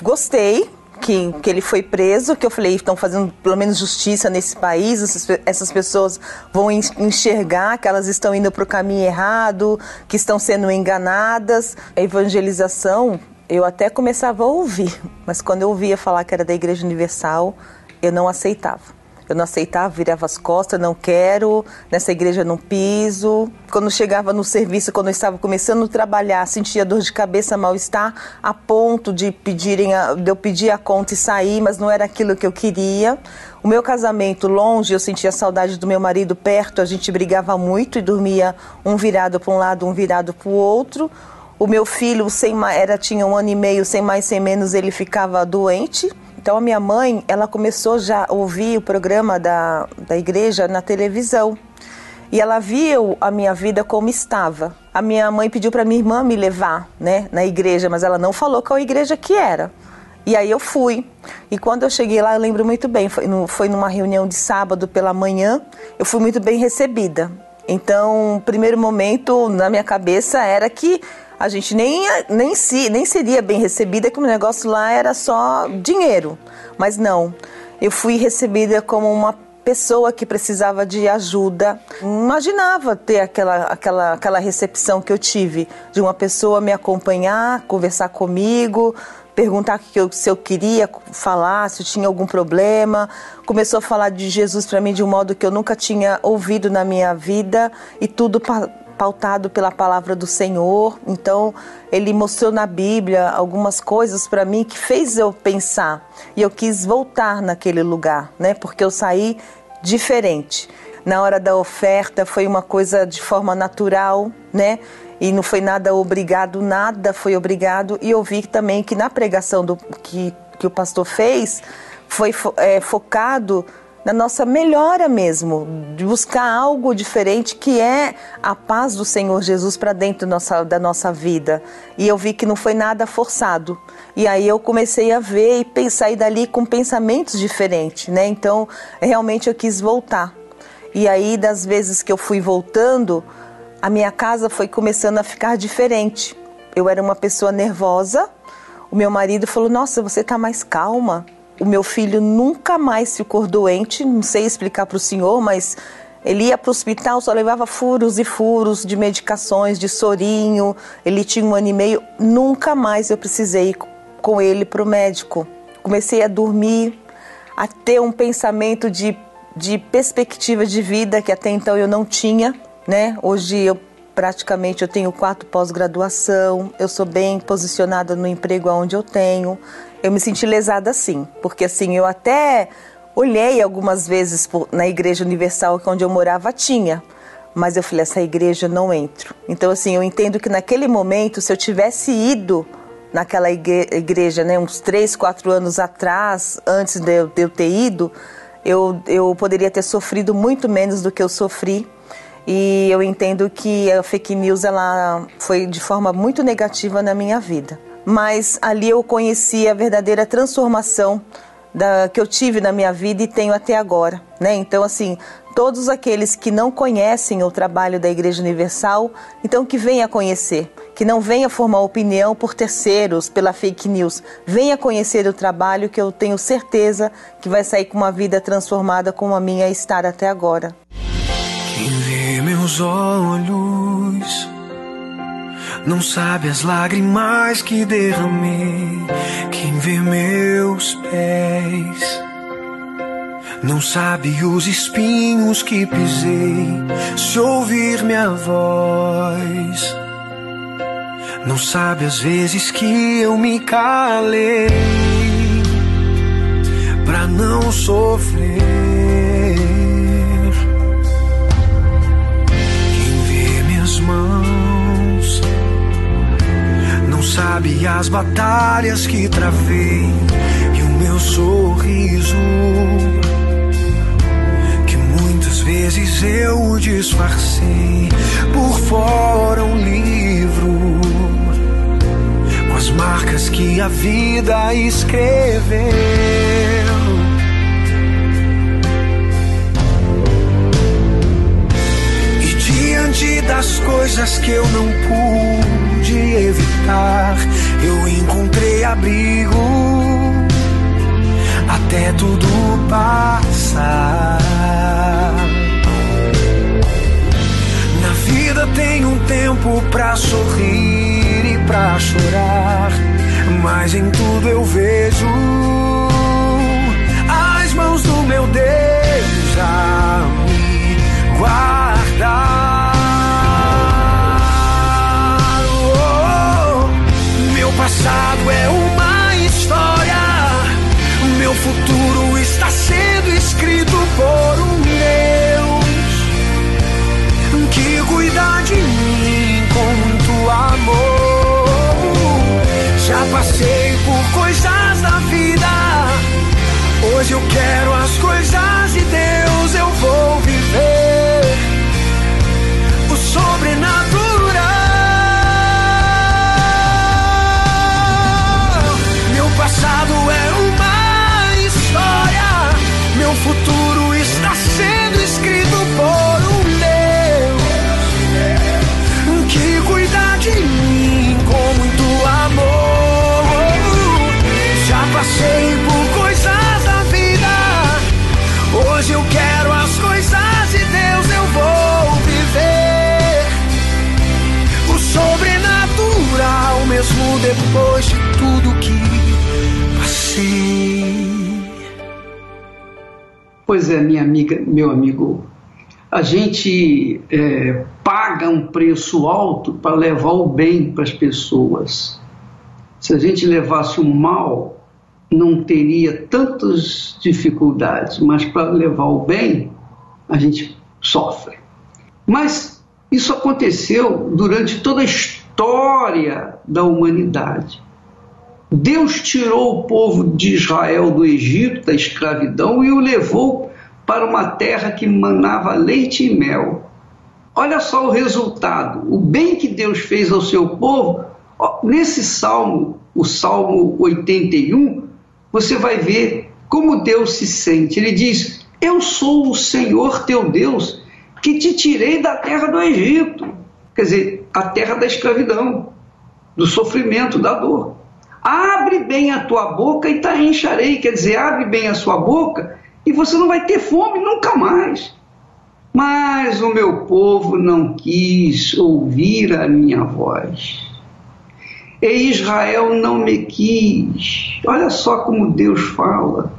gostei que ele foi preso, que eu falei, estão fazendo pelo menos justiça nesse país, essas pessoas vão enxergar que elas estão indo para o caminho errado, que estão sendo enganadas. A evangelização, eu até começava a ouvir, mas quando eu ouvia falar que era da Igreja Universal, eu não aceitava. Eu não aceitava, virava as costas, não quero, nessa igreja não piso. Quando chegava no serviço, quando eu estava começando a trabalhar, sentia dor de cabeça, mal-estar, a ponto de eu pedir a conta e sair, mas não era aquilo que eu queria. O meu casamento longe, eu sentia saudade do meu marido perto, a gente brigava muito e dormia um virado para um lado, um virado para o outro. O meu filho tinha 1 ano e meio, sem mais sem menos, ele ficava doente. Então a minha mãe, ela começou já a ouvir o programa da igreja na televisão. E ela viu a minha vida como estava. A minha mãe pediu para minha irmã me levar, né, na igreja, mas ela não falou qual igreja que era. E aí eu fui. E quando eu cheguei lá, eu lembro muito bem, foi numa reunião de sábado pela manhã, eu fui muito bem recebida. Então, o primeiro momento na minha cabeça era que a gente nem seria bem recebida, que o negócio lá era só dinheiro. Mas não, eu fui recebida como uma pessoa que precisava de ajuda. Não imaginava ter aquela recepção que eu tive, de uma pessoa me acompanhar, conversar comigo, perguntar se eu queria falar, se eu tinha algum problema. Começou a falar de Jesus para mim de um modo que eu nunca tinha ouvido na minha vida, e tudo pautado pela palavra do Senhor. Então, ele mostrou na Bíblia algumas coisas para mim que fez eu pensar. E eu quis voltar naquele lugar, né? Porque eu saí diferente. Na hora da oferta foi uma coisa de forma natural, né? E não foi nada obrigado, nada foi obrigado. E eu vi também que na pregação que o pastor fez, foi focado na nossa melhora mesmo, de buscar algo diferente, que é a paz do Senhor Jesus para dentro da nossa vida. E eu vi que não foi nada forçado. E aí eu comecei a ver e sair dali com pensamentos diferentes, né? Então, realmente eu quis voltar. E aí, das vezes que eu fui voltando, a minha casa foi começando a ficar diferente. Eu era uma pessoa nervosa. O meu marido falou: nossa, você está mais calma. O meu filho nunca mais ficou doente, não sei explicar para o senhor, mas ele ia para o hospital, só levava furos e furos de medicações, de sorinho. Ele tinha 1 ano e meio, nunca mais eu precisei ir com ele para o médico. Comecei a dormir, a ter um pensamento de perspectiva de vida que até então eu não tinha, né? Hoje eu tenho 4 pós-graduação, eu sou bem posicionada no emprego onde eu tenho. Eu me senti lesada sim, porque assim, eu até olhei algumas vezes na Igreja Universal, onde eu morava, tinha, mas eu falei, essa igreja eu não entro. Então assim, eu entendo que naquele momento, se eu tivesse ido naquela igreja, né, uns 3, 4 anos atrás, antes de eu ter ido, eu poderia ter sofrido muito menos do que eu sofri. E eu entendo que a fake news, ela foi de forma muito negativa na minha vida. Mas ali eu conheci a verdadeira transformação que eu tive na minha vida e tenho até agora, né? Então, assim, todos aqueles que não conhecem o trabalho da Igreja Universal, então que venha conhecer, que não venha formar opinião por terceiros, pela fake news. Venha conhecer o trabalho, que eu tenho certeza que vai sair com uma vida transformada como a minha está até agora. Quem vê meus olhos não sabe as lágrimas que derramei. Quem vê meus pés não sabe os espinhos que pisei. Se ouvir minha voz, não sabe as vezes que eu me calei pra não sofrer. Quem vê minhas mãos não sabe as batalhas que travei, e o meu sorriso, que muitas vezes eu disfarcei. Por fora um livro com as marcas que a vida escreveu. E diante das coisas que eu não pude evitar, eu encontrei abrigo até tudo passar. Na vida tem um tempo pra sorrir e pra chorar, mas em tudo eu vejo as mãos do meu Deus a me guardar. Meu passado é uma história, meu futuro está sendo escrito por um Deus que cuida de mim com muito amor. Já passei por coisas da vida Hoje eu quero as coisas de Deus, eu vou viver o sobrenatural. Meu passado é uma história, meu futuro está sendo escrito por um Deus que cuida de mim com muito amor. Já passei por coisas da vida, hoje eu quero as coisas de Deus, eu vou viver o sobrenatural, mesmo depois de tudo que passei. Pois é, minha amiga, meu amigo, a gente paga um preço alto para levar o bem para as pessoas. Se a gente levasse o mal, não teria tantas dificuldades, mas para levar o bem, a gente sofre. Mas isso aconteceu durante toda a história da humanidade. Deus tirou o povo de Israel do Egito, da escravidão, e o levou para uma terra que manava leite e mel. Olha só o resultado, o bem que Deus fez ao seu povo. Nesse salmo, o Salmo 81, você vai ver como Deus se sente. Ele diz: eu sou o Senhor teu Deus, que te tirei da terra do Egito. Quer dizer, a terra da escravidão, do sofrimento, da dor. Abre bem a tua boca e te encharei. Quer dizer, abre bem a sua boca e você não vai ter fome nunca mais. Mas o meu povo não quis ouvir a minha voz. E Israel não me quis. Olha só como Deus fala.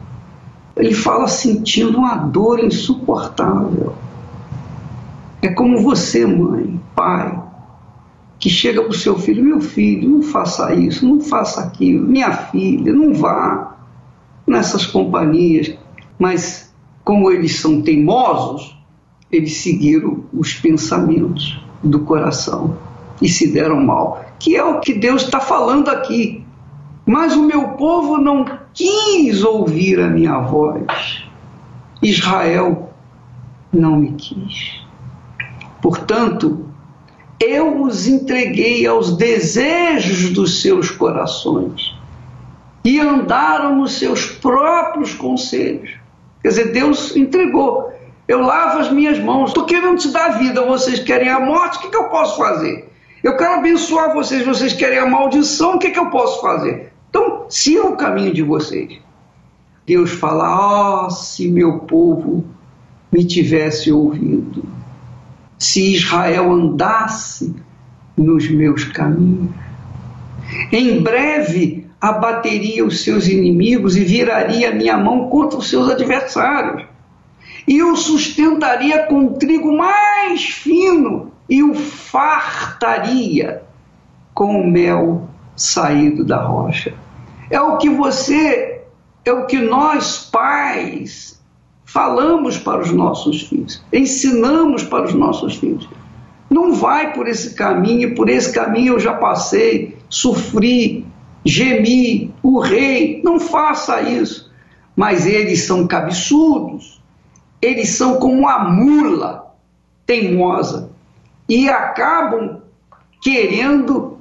Ele fala sentindo uma dor insuportável. É como você, mãe, pai, que chega para o seu filho: meu filho, não faça isso, não faça aquilo, minha filha, não vá nessas companhias. Mas como eles são teimosos, eles seguiram os pensamentos do coração e se deram mal, que é o que Deus está falando aqui. Mas o meu povo não quis ouvir a minha voz. Israel não me quis. Portanto, eu os entreguei aos desejos dos seus corações e andaram nos seus próprios conselhos. Quer dizer, Deus entregou. Eu lavo as minhas mãos. Estou querendo te dar vida, vocês querem a morte, o que eu posso fazer? Eu quero abençoar vocês, vocês querem a maldição, o que eu posso fazer? Então, siga o caminho de vocês. Deus fala: se meu povo me tivesse ouvido, se Israel andasse nos meus caminhos, em breve abateria os seus inimigos e viraria a minha mão contra os seus adversários, e o sustentaria com trigo mais fino e o fartaria com o mel saído da rocha. É o que nós pais falamos para os nossos filhos, ensinamos para os nossos filhos. Não vai por esse caminho, por esse caminho eu já passei, sofri, gemi, urrei. Não faça isso. Mas eles são cabeçudos, eles são como a mula teimosa e acabam querendo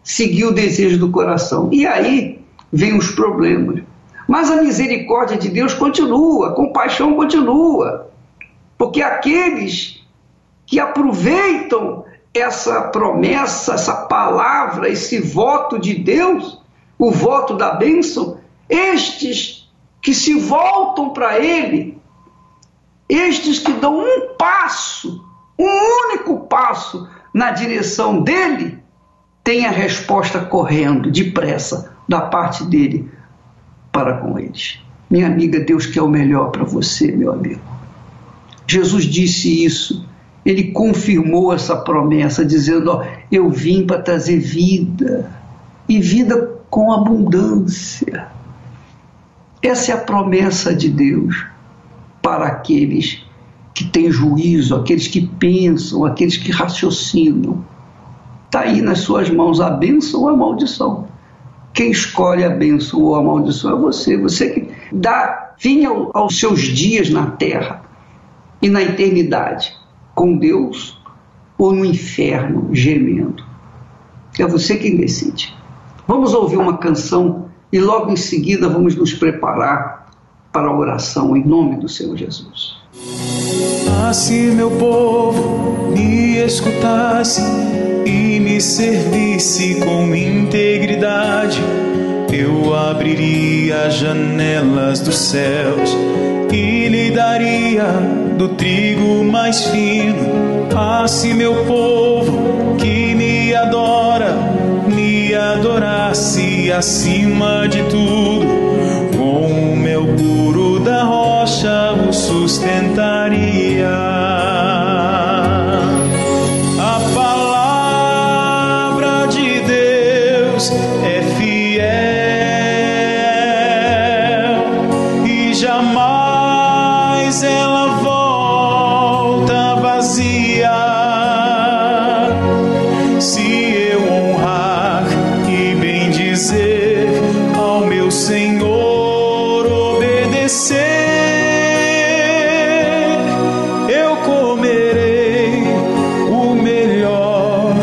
seguir o desejo do coração. E aí vem os problemas. Mas a misericórdia de Deus continua, a compaixão continua, porque aqueles que aproveitam essa promessa, essa palavra, esse voto de Deus, o voto da bênção, estes que se voltam para Ele, estes que dão um passo, um único passo na direção dEle, têm a resposta correndo, depressa, da parte dEle para com eles. Minha amiga, Deus quer o melhor para você, meu amigo. Jesus disse isso, Ele confirmou essa promessa, dizendo: eu vim para trazer vida, e vida com abundância. Essa é a promessa de Deus para aqueles que têm juízo, aqueles que pensam, aqueles que raciocinam. Está aí nas suas mãos a bênção ou a maldição. Quem escolhe a bênção ou a maldição é você. Você que dá fim aos seus dias na terra e na eternidade, com Deus ou no inferno gemendo. É você quem decide. Vamos ouvir uma canção e logo em seguida vamos nos preparar para a oração em nome do Senhor Jesus. Ah, se meu povo me escutasse e me servisse com integridade, eu abriria as janelas dos céus e lhe daria do trigo mais fino. Ah, se meu povo que me adora me adorasse acima de tudo, com o meu puro da rocha o sustentaria. A palavra de Deus é fiel e jamais ela volta vazia. Se eu honrar e bem dizer ao meu Senhor, obedecer, eu comerei o melhor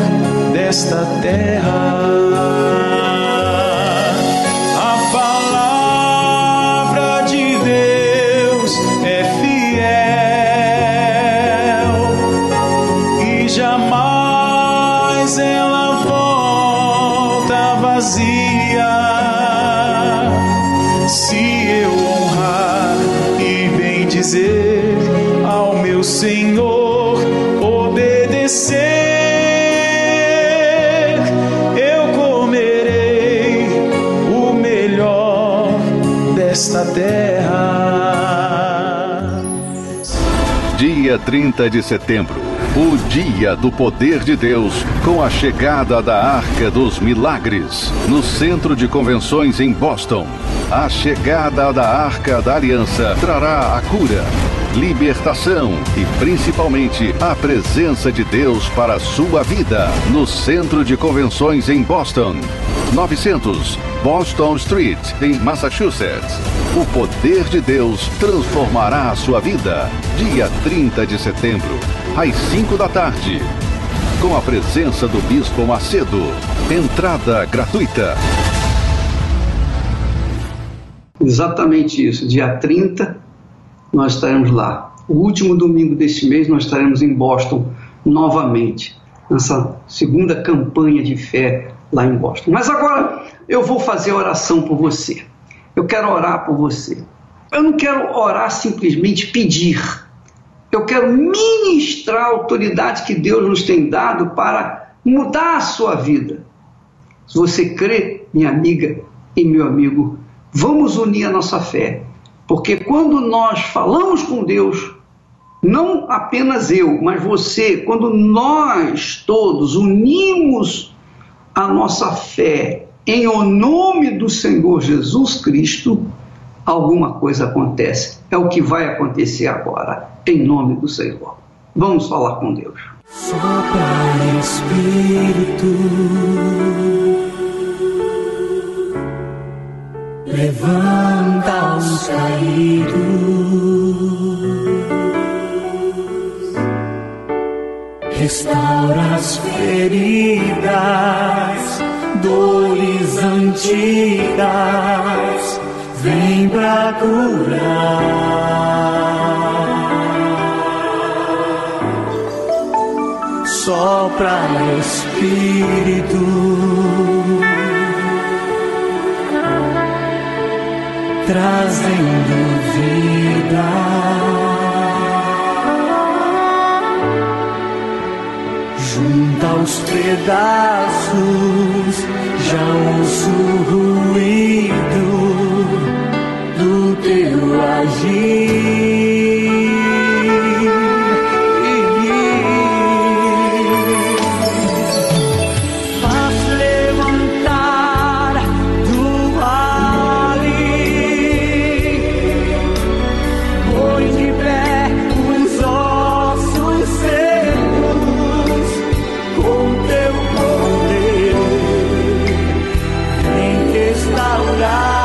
desta terra. A palavra de Deus é fiel e jamais ela volta vazia. Se eu honrar e bem dizer ao meu Senhor, obedecer, eu comerei o melhor desta terra. Dia 30 de setembro, o dia do poder de Deus, com a chegada da Arca dos Milagres, no Centro de Convenções em Boston. A chegada da Arca da Aliança trará a cura, libertação e principalmente a presença de Deus para a sua vida, no Centro de Convenções em Boston, 900 Boston Street, em Massachusetts. O poder de Deus transformará a sua vida. Dia 30 de setembro, às 5 da tarde, com a presença do Bispo Macedo. Entrada gratuita. Exatamente isso. Dia 30, nós estaremos lá. O último domingo deste mês, nós estaremos em Boston novamente, nessa segunda campanha de fé lá em Boston. Mas agora eu vou fazer oração por você. Eu quero orar por você. Eu não quero orar simplesmente pedir. Eu quero ministrar a autoridade que Deus nos tem dado para mudar a sua vida. Se você crê, minha amiga e meu amigo, vamos unir a nossa fé. Porque quando nós falamos com Deus, não apenas eu, mas você, quando nós todos unimos a nossa fé em o nome do Senhor Jesus Cristo, alguma coisa acontece. É o que vai acontecer agora, em nome do Senhor. Vamos falar com Deus. Sopra, Espírito, levanta os caídos, restaura as feridas, dores antigas, vem pra curar. Sopra, Espírito, trazendo vida. Junta os pedaços, já ouço o ruído do teu agir. Faz levantar do vale, põe de pé os ossos secos. Com teu poder, vem restaurar.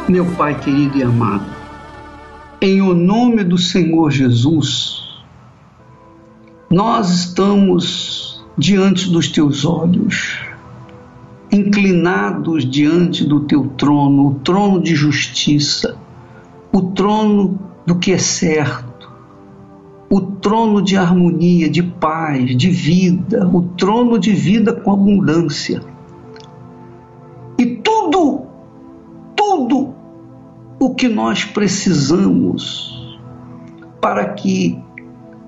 Meu Pai querido e amado, em o nome do Senhor Jesus, nós estamos diante dos teus olhos, inclinados diante do teu trono, o trono de justiça, o trono do que é certo, o trono de harmonia, de paz, de vida, o trono de vida com abundância. E tudo o que nós precisamos para que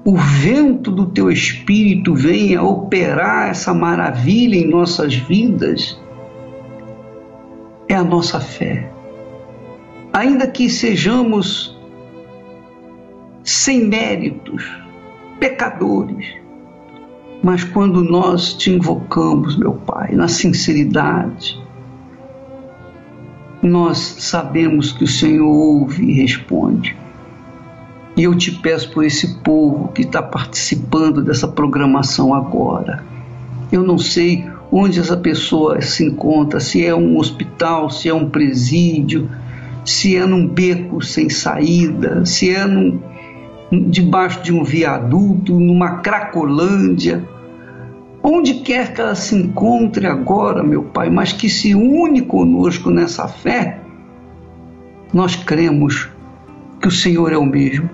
o vento do teu Espírito venha operar essa maravilha em nossas vidas é a nossa fé. Ainda que sejamos sem méritos, pecadores, mas quando nós te invocamos, meu Pai, na sinceridade, nós sabemos que o Senhor ouve e responde. E eu te peço por esse povo que está participando dessa programação agora. Eu não sei onde essa pessoa se encontra, se é um hospital, se é um presídio, se é num beco sem saída, se é debaixo de um viaduto, numa Cracolândia, onde quer que ela se encontre agora, meu Pai, mas que se une conosco nessa fé, nós cremos que o Senhor é o mesmo.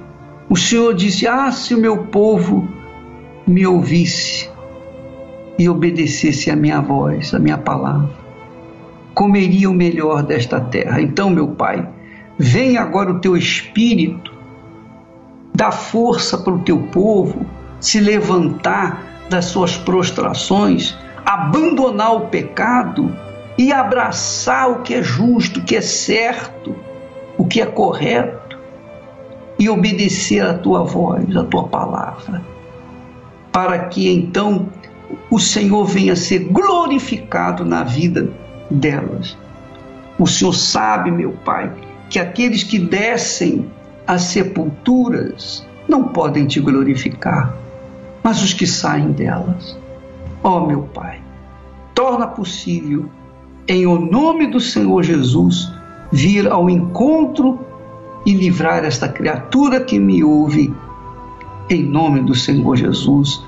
O Senhor disse: se o meu povo me ouvisse e obedecesse a minha voz, a minha palavra, comeria o melhor desta terra. Então, meu Pai, vem agora o teu Espírito, dá força para o teu povo se levantar das suas prostrações, abandonar o pecado e abraçar o que é justo, o que é certo, o que é correto, e obedecer a tua voz, a tua palavra, para que então o Senhor venha a ser glorificado na vida delas. O Senhor sabe, meu Pai, que aqueles que descem às sepulturas não podem te glorificar, mas os que saem delas. Meu Pai, torna possível, em o nome do Senhor Jesus, vir ao encontro e livrar esta criatura que me ouve, em nome do Senhor Jesus,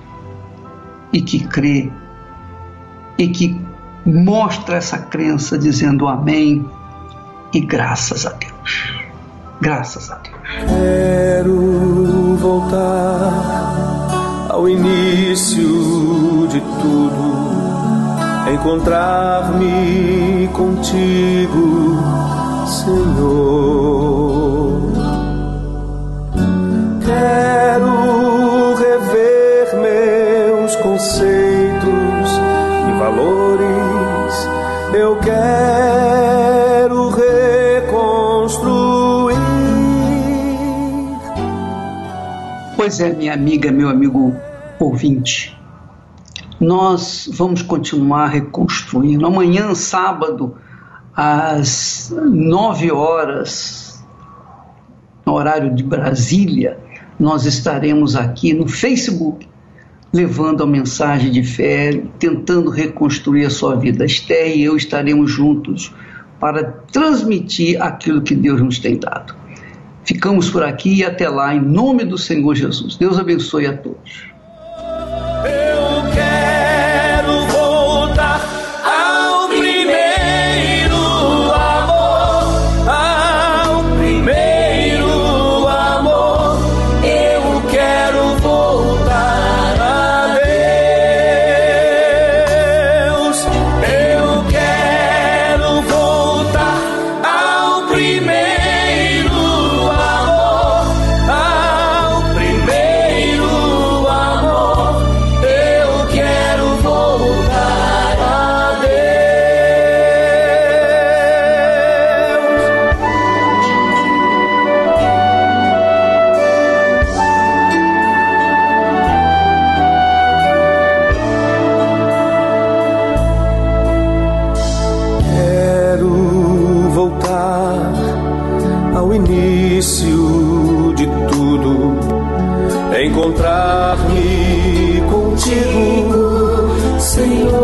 e que crê, e que mostra essa crença dizendo amém e graças a Deus. Graças a Deus. Quero voltar ao início de tudo, encontrar-me contigo, Senhor. Quero rever meus conceitos e valores. Eu quero reconstruir. Pois é, minha amiga, meu amigo ouvinte, nós vamos continuar reconstruindo. Amanhã, sábado, às 9 horas, no horário de Brasília, nós estaremos aqui no Facebook, levando a mensagem de fé, tentando reconstruir a sua vida. Esther e eu estaremos juntos para transmitir aquilo que Deus nos tem dado. Ficamos por aqui e até lá, em nome do Senhor Jesus. Deus abençoe a todos. Eu quero voltar ao primeiro amor, ao primeiro amor. Eu quero voltar a Deus. Eu quero voltar ao primeiro amor, ao primeiro amor. Eu quero voltar a Deus. Quero voltar ao início de tudo, encontrar-me contigo, Senhor.